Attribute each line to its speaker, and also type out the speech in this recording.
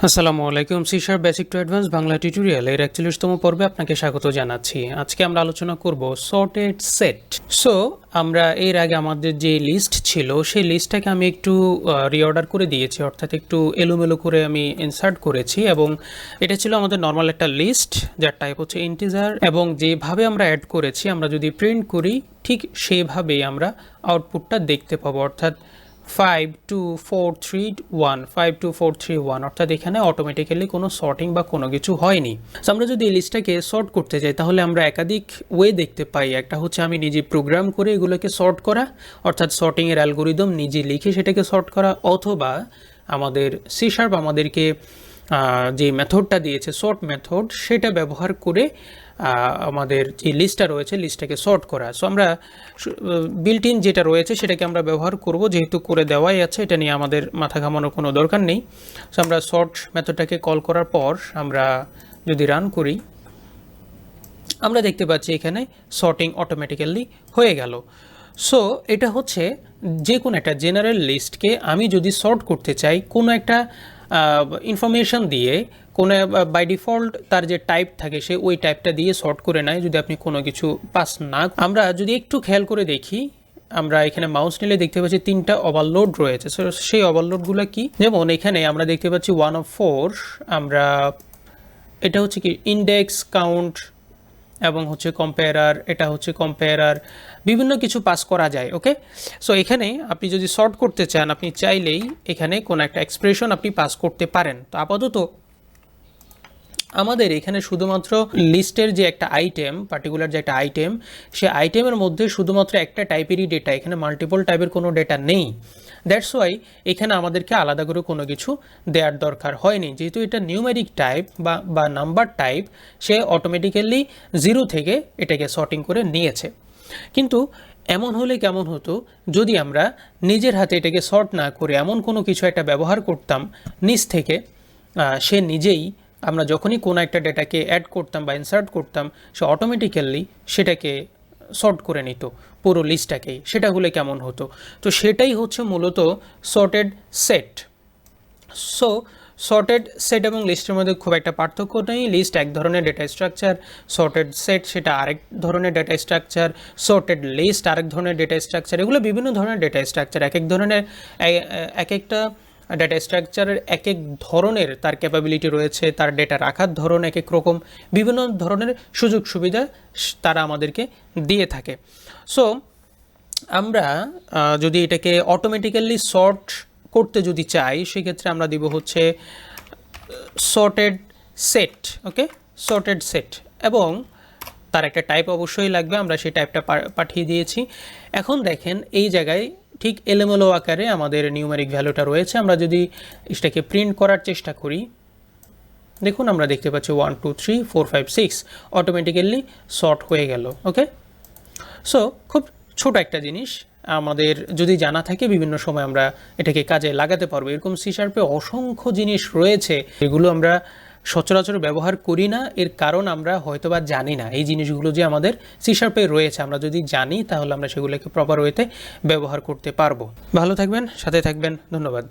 Speaker 1: আসসালামু আলাইকুম। C sharp basic to advance Bangla tutorial এর 41তম পর্বে আপনাকে স্বাগত জানাচ্ছি। আজকে আমরা আলোচনা করব সর্টেড সেট। সো আমরা এর আগে আমাদের যে লিস্ট ছিল সেই লিস্টটাকে আমি একটু রিঅর্ডার করে দিয়েছি, অর্থাৎ একটু এলোমেলো করে আমি ইনসার্ট করেছি এবং এটা ছিল আমাদের নর্মাল একটা লিস্ট যার টাইপ হচ্ছে ইন্টিজার, এবং যেভাবে আমরা অ্যাড করেছি আমরা যদি প্রিন্ট করি ঠিক সেভাবেই আমরা আউটপুটটা দেখতে পাবো, অর্থাৎ 52431 অর্থাৎ এখানে অটোমেটিক্যালি কোনো সর্টিং বা কোনো কিছু হয়নি। সো আমরা যদি এই লিস্টটাকে সর্ট করতে যাই তাহলে আমরা একাধিক ওয়ে দেখতে পাই। একটা হচ্ছে আমি নিজে প্রোগ্রাম করে এগুলোকে সর্ট করা, অর্থাৎ সর্টিংয়ের অ্যালগোরিদম নিজে লিখে সেটাকে সর্ট করা, অথবা আমাদের সি শার্প আমাদেরকে যে মেথডটা দিয়েছে সর্ট মেথড সেটা ব্যবহার করে আমাদের যে লিস্টটা রয়েছে লিস্টটাকে সর্ট করা। সো আমরা বিল্ট ইন যেটা রয়েছে সেটাকে আমরা ব্যবহার করব, যেহেতু করে দেওয়াই আছে, এটা নিয়ে আমাদের মাথা ঘামানোর কোনো দরকার নেই। সো আমরা সর্ট মেথডটাকে কল করার পর আমরা যদি রান করি আমরা দেখতে পাচ্ছি এখানে সর্টিং অটোমেটিক্যালি হয়ে গেল। সো এটা হচ্ছে যে কোনো একটা জেনারেল লিস্টকে আমি যদি সর্ট করতে চাই কোনো একটা ইনফরমেশন দিয়ে, কোনো বাই ডিফল্ট তার যে টাইপ থাকে সে ওই টাইপটা দিয়ে সর্ট করে নেয় যদি আপনি কোনো কিছু পাস না। আমরা যদি একটু খেয়াল করে দেখি আমরা এখানে মাউস নিলে দেখতে পাচ্ছি 3টা ওভারলোড রয়েছে। সো সেই ওভারলোডগুলো কি, যেমন এখানে আমরা দেখতে পাচ্ছি 1 of 4, আমরা এটা হচ্ছে কি ইন্ডেক্স কাউন্ট এবং হচ্ছে কম্পেয়ারার, এটা হচ্ছে কম্পেয়ারার, বিভিন্ন কিছু পাস করা যায়। ওকে, সো এখানে আপনি যদি সর্ট করতে চান আপনি চাইলেই এখানে কোনো একটা এক্সপ্রেশন আপনি পাস করতে পারেন। তো আপাতত আমাদের এখানে শুধুমাত্র লিস্টের যে একটা আইটেম, পার্টিকুলার যে একটা আইটেম, সে আইটেমের মধ্যে শুধুমাত্র একটা টাইপেরই ডেটা, এখানে মাল্টিপল টাইপের কোনো ডেটা নেই। দ্যাটস ওয়াই এখানে আমাদেরকে আলাদা করে কোনো কিছু দেওয়ার দরকার হয়নি, যেহেতু এটা নিউমেরিক টাইপ বা নাম্বার টাইপ, সে অটোমেটিক্যালি 0 থেকে এটাকে সর্টিং করে নিয়েছে। কিন্তু এমন হলে কেমন হতো যদি আমরা নিজের হাতে এটাকে সর্ট না করে এমন কোনো কিছু একটা ব্যবহার করতাম নিচ থেকে, সে নিজেই, আমরা যখনই কোনো একটা ডেটাকে অ্যাড করতাম বা ইনসার্ট করতাম সে অটোমেটিক্যালি সেটাকে সর্ট করে নিত পুরো লিস্টটাকেই। সেটা হলে কেমন হতো? তো সেটাই হচ্ছে মূলত sorted set. So sorted set এবং লিস্টের মধ্যে খুব একটা পার্থক্য নেই। লিস্ট এক ধরনের ডেটা স্ট্রাকচার, সর্টেড সেট সেটা আরেক ধরনের ডেটা স্ট্রাকচার, সর্টেড লিস্ট আরেক ধরনের ডেটা স্ট্রাকচার। এগুলো বিভিন্ন ধরনের ডেটা স্ট্রাকচার, এক এক ধরনের এক একটা ডেটা স্ট্রাকচারের এক এক ধরনের তার ক্যাপাবিলিটি রয়েছে, তার ডেটা রাখার ধরন এক এক রকম, বিভিন্ন ধরনের সুযোগ সুবিধা তারা আমাদেরকে দিয়ে থাকে। সো আমরা যদি এটাকে অটোমেটিক্যালি সর্ট করতে যদি চাই সেক্ষেত্রে আমরা দিব হচ্ছে সর্টেড সেট। ওকে, সর্টেড সেট, এবং তার একটা টাইপ অবশ্যই লাগবে, আমরা সেই টাইপটা পাঠিয়ে দিয়েছি। এখন দেখেন এই জায়গায় ঠিক এলোমেলো আকারে আমাদের নিউমেরিক ভ্যালুটা রয়েছে। আমরা যদি এটাকে প্রিন্ট করার চেষ্টা করি দেখুন আমরা দেখতে পাচ্ছি 1 2 3 4 5 6 অটোমেটিক্যালি সর্ট হয়ে গেল। ওকে, সো খুব ছোট একটা জিনিস, আমাদের যদি জানা থাকে বিভিন্ন সময় আমরা এটাকে কাজে লাগাতে পারবো। এরকম সি শার্পে অসংখ্য জিনিস রয়েছে এগুলো আমরা সচরাচর ব্যবহার করি না, এর কারণ আমরা হয়তোবা জানি না এই জিনিসগুলো যে আমাদের সি শার্পে রয়েছে। আমরা যদি জানি তাহলে আমরা সেগুলোকে প্রপার ওয়েতে ব্যবহার করতে পারবো। ভালো থাকবেন, সাথে থাকবেন, ধন্যবাদ।